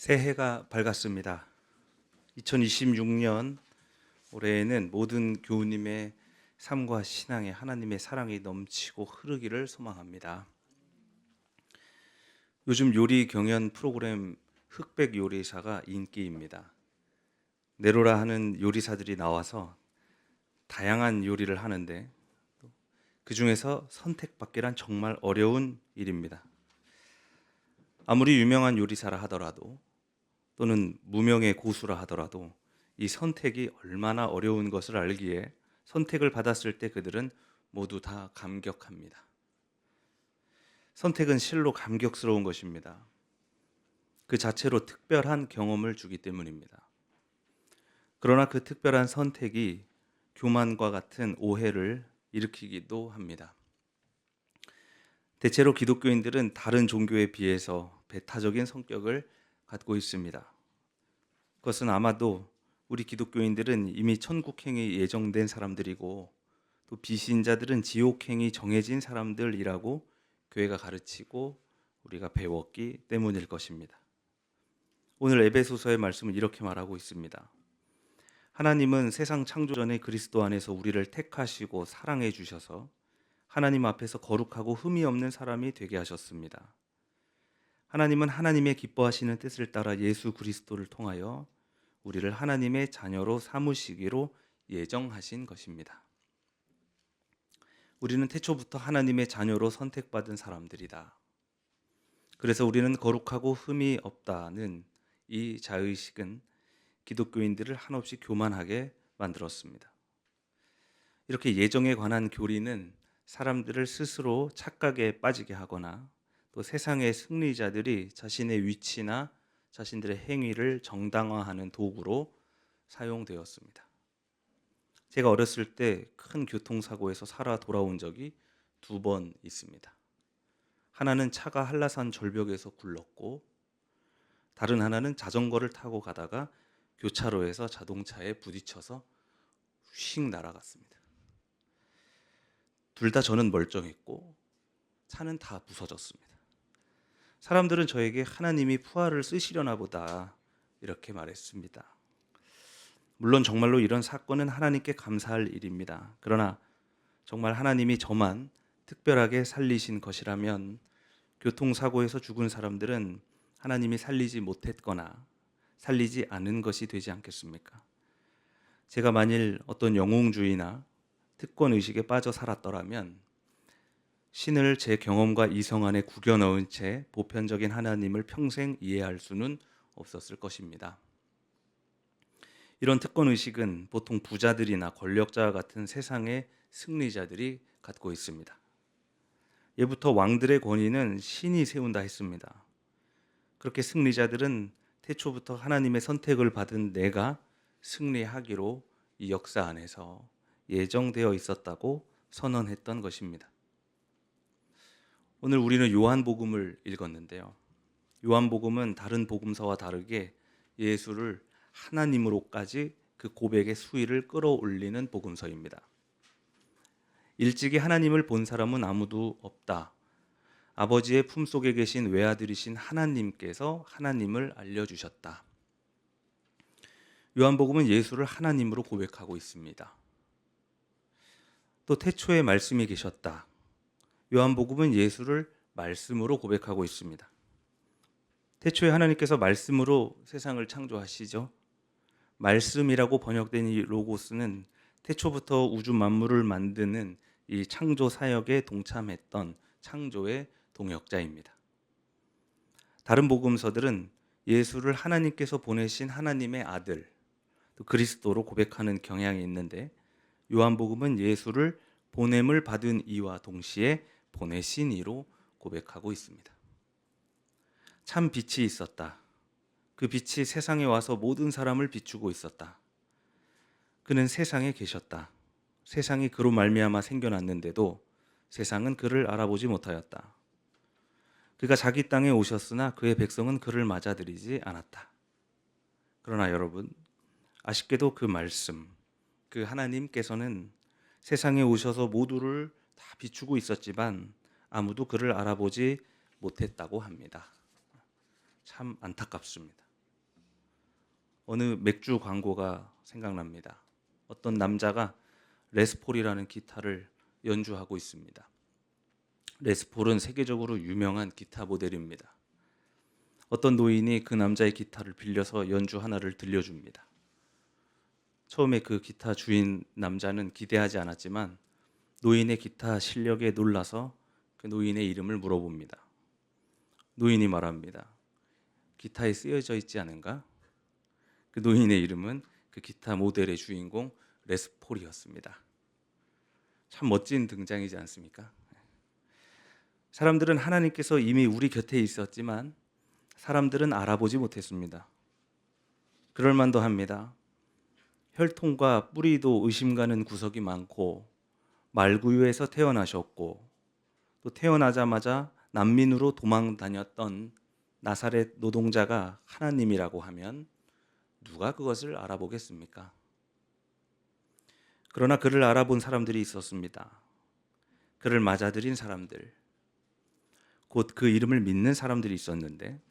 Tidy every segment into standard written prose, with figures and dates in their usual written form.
새해가 밝았습니다. 2026년 올해에는 모든 교우님의 삶과 신앙에 하나님의 사랑이 넘치고 흐르기를 소망합니다. 요즘 요리 경연 프로그램 흑백 요리사가 인기입니다. 내로라 하는 요리사들이 나와서 다양한 요리를 하는데 그 중에서 선택받기란 정말 어려운 일입니다. 아무리 유명한 요리사라 하더라도 또는 무명의 고수라 하더라도 이 선택이 얼마나 어려운 것을 알기에 선택을 받았을 때 그들은 모두 다 감격합니다. 선택은 실로 감격스러운 것입니다. 그 자체로 특별한 경험을 주기 때문입니다. 그러나 그 특별한 선택이 교만과 같은 오해를 일으키기도 합니다. 대체로 기독교인들은 다른 종교에 비해서 배타적인 성격을 갖고 있습니다. 그것은 아마도 우리 기독교인들은 이미 천국행이 예정된 사람들이고 또 비신자들은 지옥행이 정해진 사람들이라고 교회가 가르치고 우리가 배웠기 때문일 것입니다. 오늘 에베소서의 말씀은 이렇게 말하고 있습니다. 하나님은 세상 창조 전에 그리스도 안에서 우리를 택하시고 사랑해 주셔서 하나님 앞에서 거룩하고 흠이 없는 사람이 되게 하셨습니다. 하나님은 하나님의 기뻐하시는 뜻을 따라 예수 그리스도를 통하여 우리를 하나님의 자녀로 삼으시기로 예정하신 것입니다. 우리는 태초부터 하나님의 자녀로 선택받은 사람들이다. 그래서 우리는 거룩하고 흠이 없다는 이 자의식은 기독교인들을 한없이 교만하게 만들었습니다. 이렇게 예정에 관한 교리는 사람들을 스스로 착각에 빠지게 하거나 또 세상의 승리자들이 자신의 위치나 자신들의 행위를 정당화하는 도구로 사용되었습니다. 제가 어렸을 때 큰 교통사고에서 살아 돌아온 적이 2번 있습니다. 하나는 차가 한라산 절벽에서 굴렀고 다른 하나는 자전거를 타고 가다가 교차로에서 자동차에 부딪혀서 휙 날아갔습니다. 둘 다 저는 멀쩡했고 차는 다 부서졌습니다. 사람들은 저에게 하나님이 푸아를 쓰시려나 보다 이렇게 말했습니다. 물론 정말로 이런 사건은 하나님께 감사할 일입니다. 그러나 정말 하나님이 저만 특별하게 살리신 것이라면 교통사고에서 죽은 사람들은 하나님이 살리지 못했거나 살리지 않은 것이 되지 않겠습니까? 제가 만일 어떤 영웅주의나 특권의식에 빠져 살았더라면 신을 제 경험과 이성 안에 구겨 넣은 채 보편적인 하나님을 평생 이해할 수는 없었을 것입니다. 이런 특권의식은 보통 부자들이나 권력자 같은 세상의 승리자들이 갖고 있습니다. 예부터 왕들의 권위는 신이 세운다 했습니다. 그렇게 승리자들은 태초부터 하나님의 선택을 받은 내가 승리하기로 이 역사 안에서 예정되어 있었다고 선언했던 것입니다. 오늘 우리는 요한복음을 읽었는데요. 요한복음은 다른 복음서와 다르게 예수를 하나님으로까지 그 고백의 수위를 끌어올리는 복음서입니다. 일찍이 하나님을 본 사람은 아무도 없다. 아버지의 품속에 계신 외아들이신 하나님께서 하나님을 알려주셨다. 요한복음은 예수를 하나님으로 고백하고 있습니다. 또 태초에 말씀이 계셨다. 요한복음은 예수를 말씀으로 고백하고 있습니다. 태초에 하나님께서 말씀으로 세상을 창조하시죠. 말씀이라고 번역된 이 로고스는 태초부터 우주 만물을 만드는 이 창조 사역에 동참했던 창조의 동역자입니다. 다른 복음서들은 예수를 하나님께서 보내신 하나님의 아들, 또 그리스도로 고백하는 경향이 있는데 요한복음은 예수를 보냄을 받은 이와 동시에 보내신 이로 고백하고 있습니다. 참 빛이 있었다. 그 빛이 세상에 와서 모든 사람을 비추고 있었다. 그는 세상에 계셨다. 세상이 그로 말미암아 생겨났는데도 세상은 그를 알아보지 못하였다. 그가 자기 땅에 오셨으나 그의 백성은 그를 맞아들이지 않았다. 그러나 여러분, 아쉽게도 그 말씀, 그 하나님께서는 세상에 오셔서 모두를 다 비추고 있었지만 아무도 그를 알아보지 못했다고 합니다. 참 안타깝습니다. 어느 맥주 광고가 생각납니다. 어떤 남자가 레스폴이라는 기타를 연주하고 있습니다. 레스폴은 세계적으로 유명한 기타 모델입니다. 어떤 노인이 그 남자의 기타를 빌려서 연주 하나를 들려줍니다. 처음에 그 기타 주인 남자는 기대하지 않았지만 노인의 기타 실력에 놀라서 그 노인의 이름을 물어봅니다. 노인이 말합니다. 기타에 쓰여져 있지 않은가? 그 노인의 이름은 그 기타 모델의 주인공 레스폴이었습니다. 참 멋진 등장이지 않습니까? 사람들은 하나님께서 이미 우리 곁에 있었지만 사람들은 알아보지 못했습니다. 그럴 만도 합니다. 혈통과 뿌리도 의심가는 구석이 많고 말구유에서 태어나셨고 또 태어나자마자 난민으로 도망 다녔던 나사렛 노동자가 하나님이라고 하면 누가 그것을 알아보겠습니까? 그러나 그를 알아본 사람들이 있었습니다. 그를 맞아들인 사람들, 곧 그 이름을 믿는 사람들이 있었는데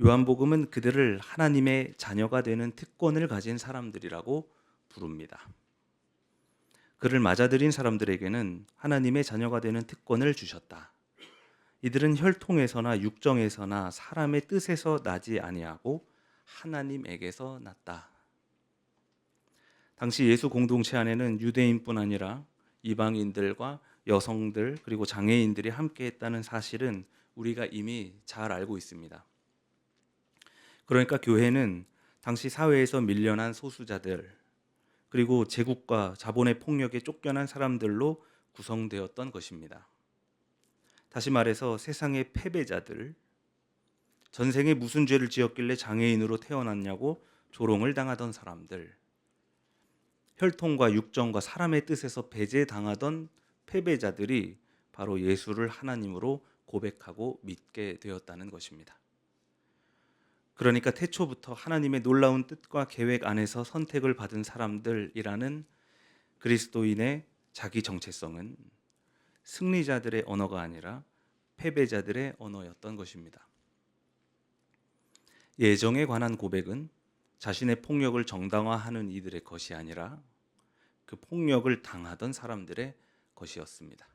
요한복음은 그들을 하나님의 자녀가 되는 특권을 가진 사람들이라고 부릅니다. 그를 맞아들인 사람들에게는 하나님의 자녀가 되는 특권을 주셨다. 이들은 혈통에서나 육정에서나 사람의 뜻에서 나지 아니하고 하나님에게서 났다. 당시 예수 공동체 안에는 유대인뿐 아니라 이방인들과 여성들 그리고 장애인들이 함께했다는 사실은 우리가 이미 잘 알고 있습니다. 그러니까 교회는 당시 사회에서 밀려난 소수자들 그리고 제국과 자본의 폭력에 쫓겨난 사람들로 구성되었던 것입니다. 다시 말해서 세상의 패배자들, 전생에 무슨 죄를 지었길래 장애인으로 태어났냐고 조롱을 당하던 사람들, 혈통과 육정과 사람의 뜻에서 배제당하던 패배자들이 바로 예수를 하나님으로 고백하고 믿게 되었다는 것입니다. 그러니까 태초부터 하나님의 놀라운 뜻과 계획 안에서 선택을 받은 사람들이라는 그리스도인의 자기 정체성은 승리자들의 언어가 아니라 패배자들의 언어였던 것입니다. 예정에 관한 고백은 자신의 폭력을 정당화하는 이들의 것이 아니라 그 폭력을 당하던 사람들의 것이었습니다.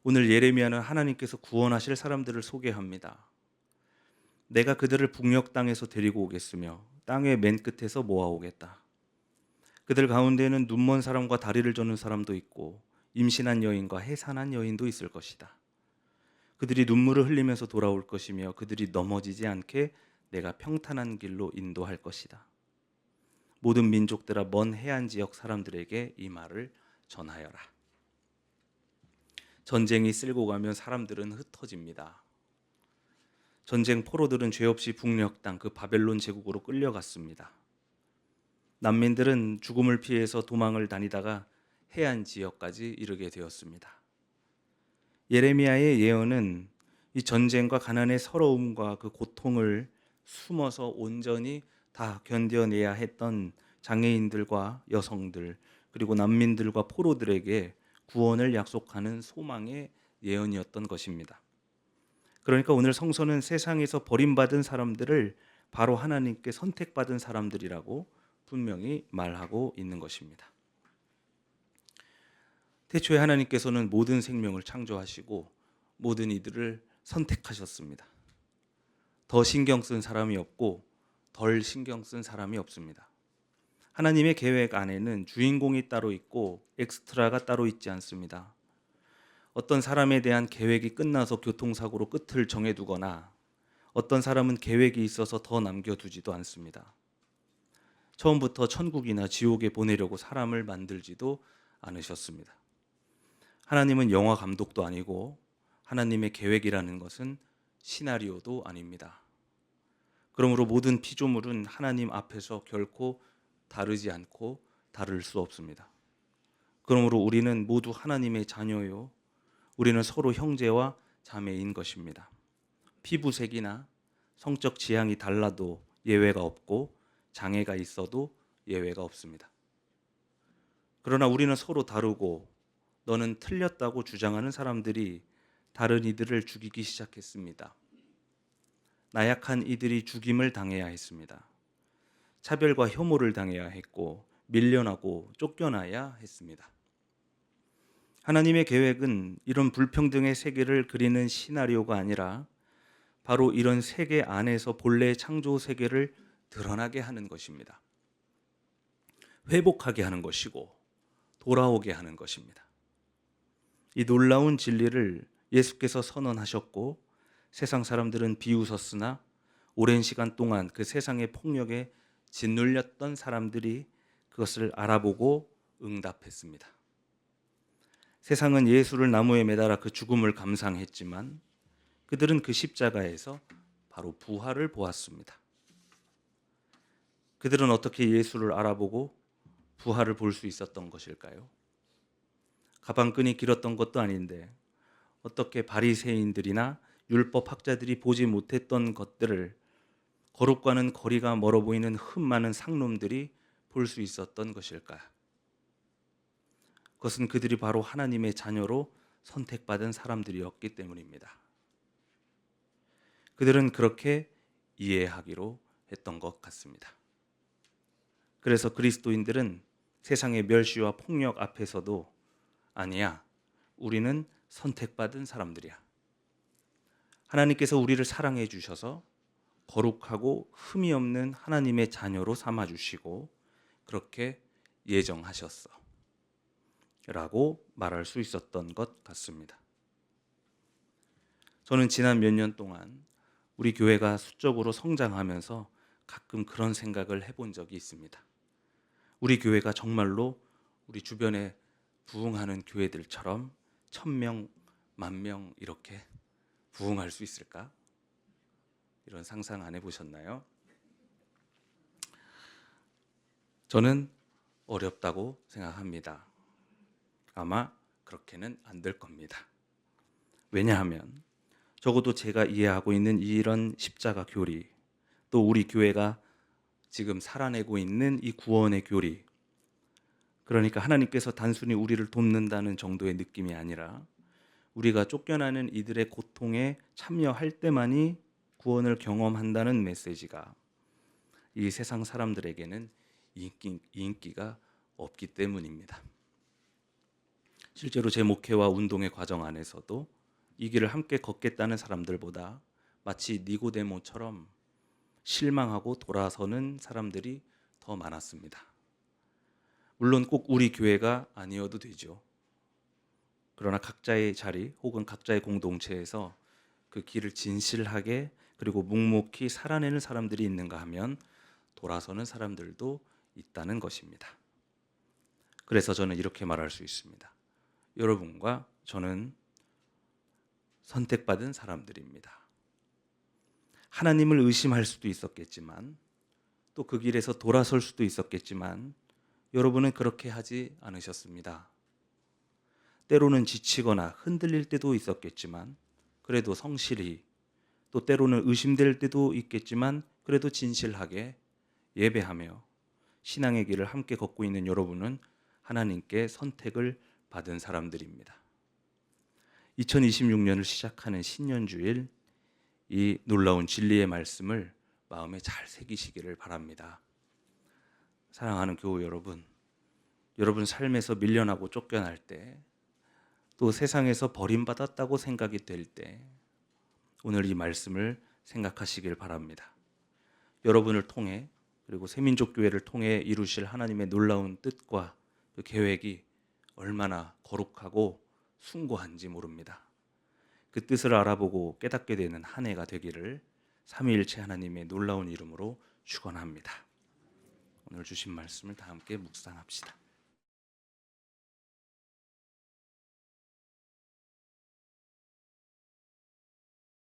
오늘 예레미야는 하나님께서 구원하실 사람들을 소개합니다. 내가 그들을 북녘 땅에서 데리고 오겠으며 땅의 맨 끝에서 모아오겠다. 그들 가운데에는 눈먼 사람과 다리를 저는 사람도 있고 임신한 여인과 해산한 여인도 있을 것이다. 그들이 눈물을 흘리면서 돌아올 것이며 그들이 넘어지지 않게 내가 평탄한 길로 인도할 것이다. 모든 민족들아 먼 해안 지역 사람들에게 이 말을 전하여라. 전쟁이 쓸고 가면 사람들은 흩어집니다. 전쟁 포로들은 죄 없이 북녘 땅 그 바벨론 제국으로 끌려갔습니다. 난민들은 죽음을 피해서 도망을 다니다가 해안 지역까지 이르게 되었습니다. 예레미야의 예언은 이 전쟁과 가난의 서러움과 그 고통을 숨어서 온전히 다 견뎌내야 했던 장애인들과 여성들 그리고 난민들과 포로들에게 구원을 약속하는 소망의 예언이었던 것입니다. 그러니까 오늘 성서는 세상에서 버림받은 사람들을 바로 하나님께 선택받은 사람들이라고 분명히 말하고 있는 것입니다. 태초에 하나님께서는 모든 생명을 창조하시고 모든 이들을 선택하셨습니다. 더 신경 쓴 사람이 없고 덜 신경 쓴 사람이 없습니다. 하나님의 계획 안에는 주인공이 따로 있고 엑스트라가 따로 있지 않습니다. 어떤 사람에 대한 계획이 끝나서 교통사고로 끝을 정해두거나 어떤 사람은 계획이 있어서 더 남겨두지도 않습니다. 처음부터 천국이나 지옥에 보내려고 사람을 만들지도 않으셨습니다. 하나님은 영화 감독도 아니고 하나님의 계획이라는 것은 시나리오도 아닙니다. 그러므로 모든 피조물은 하나님 앞에서 결코 다르지 않고 다를 수 없습니다. 그러므로 우리는 모두 하나님의 자녀요. 우리는 서로 형제와 자매인 것입니다. 피부색이나 성적 지향이 달라도 예외가 없고 장애가 있어도 예외가 없습니다. 그러나 우리는 서로 다르고 너는 틀렸다고 주장하는 사람들이 다른 이들을 죽이기 시작했습니다. 나약한 이들이 죽임을 당해야 했습니다. 차별과 혐오를 당해야 했고 밀려나고 쫓겨나야 했습니다. 하나님의 계획은 이런 불평등의 세계를 그리는 시나리오가 아니라 바로 이런 세계 안에서 본래의 창조 세계를 드러나게 하는 것입니다. 회복하게 하는 것이고 돌아오게 하는 것입니다. 이 놀라운 진리를 예수께서 선언하셨고 세상 사람들은 비웃었으나 오랜 시간 동안 그 세상의 폭력에 짓눌렸던 사람들이 그것을 알아보고 응답했습니다. 세상은 예수를 나무에 매달아 그 죽음을 감상했지만 그들은 그 십자가에서 바로 부활을 보았습니다. 그들은 어떻게 예수를 알아보고 부활을 볼 수 있었던 것일까요? 가방끈이 길었던 것도 아닌데 어떻게 바리새인들이나 율법 학자들이 보지 못했던 것들을 거룩과는 거리가 멀어 보이는 흠 많은 상놈들이 볼 수 있었던 것일까? 그것은 그들이 바로 하나님의 자녀로 선택받은 사람들이었기 때문입니다. 그들은 그렇게 이해하기로 했던 것 같습니다. 그래서 그리스도인들은 세상의 멸시와 폭력 앞에서도 아니야, 우리는 선택받은 사람들이야. 하나님께서 우리를 사랑해 주셔서 거룩하고 흠이 없는 하나님의 자녀로 삼아 주시고 그렇게 예정하셨어 라고 말할 수 있었던 것 같습니다. 저는 지난 몇 년 동안 우리 교회가 수적으로 성장하면서 가끔 그런 생각을 해본 적이 있습니다. 우리 교회가 정말로 우리 주변에 부흥하는 교회들처럼 1000명, 10,000명 이렇게 부흥할 수 있을까? 이런 상상 안 해보셨나요? 저는 어렵다고 생각합니다. 아마 그렇게는 안 될 겁니다. 왜냐하면 적어도 제가 이해하고 있는 이런 십자가 교리, 또 우리 교회가 지금 살아내고 있는 이 구원의 교리, 그러니까 하나님께서 단순히 우리를 돕는다는 정도의 느낌이 아니라 우리가 쫓겨나는 이들의 고통에 참여할 때만이 구원을 경험한다는 메시지가 이 세상 사람들에게는 인기가 없기 때문입니다. 실제로 제 목회와 운동의 과정 안에서도 이 길을 함께 걷겠다는 사람들보다 마치 니고데모처럼 실망하고 돌아서는 사람들이 더 많았습니다. 물론 꼭 우리 교회가 아니어도 되죠. 그러나 각자의 자리 혹은 각자의 공동체에서 그 길을 진실하게 그리고 묵묵히 살아내는 사람들이 있는가 하면 돌아서는 사람들도 있다는 것입니다. 그래서 저는 이렇게 말할 수 있습니다. 여러분과 저는 선택받은 사람들입니다. 하나님을 의심할 수도 있었겠지만 또 그 길에서 돌아설 수도 있었겠지만 여러분은 그렇게 하지 않으셨습니다. 때로는 지치거나 흔들릴 때도 있었겠지만 그래도 성실히, 또 때로는 의심될 때도 있겠지만 그래도 진실하게 예배하며 신앙의 길을 함께 걷고 있는 여러분은 하나님께 선택을 받은 사람들입니다. 2026년을 시작하는 신년주일, 이 놀라운 진리의 말씀을 마음에 잘 새기시기를 바랍니다. 사랑하는 교우 여러분, 여러분 삶에서 밀려나고 쫓겨날 때, 또 세상에서 버림받았다고 생각이 될 때 오늘 이 말씀을 생각하시길 바랍니다. 여러분을 통해 그리고 새민족교회를 통해 이루실 하나님의 놀라운 뜻과 그 계획이 얼마나 거룩하고 숭고한지 모릅니다. 그 뜻을 알아보고 깨닫게 되는 한 해가 되기를 삼위일체 하나님의 놀라운 이름으로 축원합니다. 오늘 주신 말씀을 다 함께 묵상합시다.